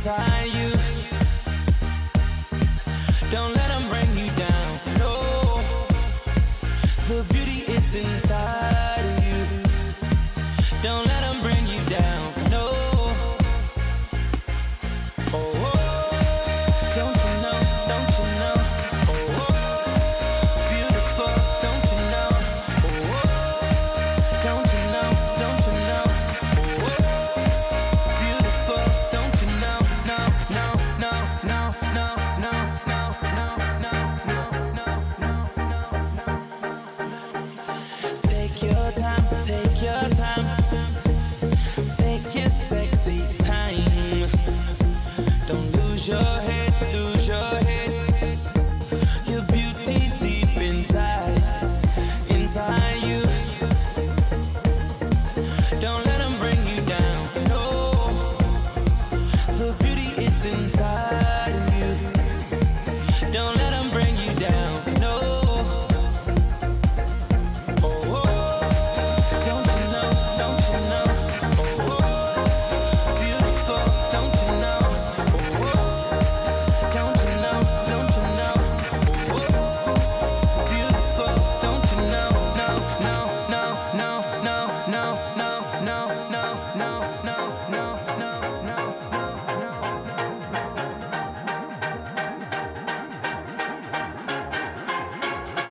inside you. Don't let them bring you down, no. The beauty is inside of you. Don't let them bring you down, no. Oh, oh. Don't you know, don't you know? Oh, oh. Beautiful, don't you know? Oh, oh. Don't you know, don't you know? Oh, oh. Beautiful, don't you know? No, no, no, no, no, no, no, no, no, no, no, no, no. Take your time, take your time. Take your sexy time. Don't lose your head,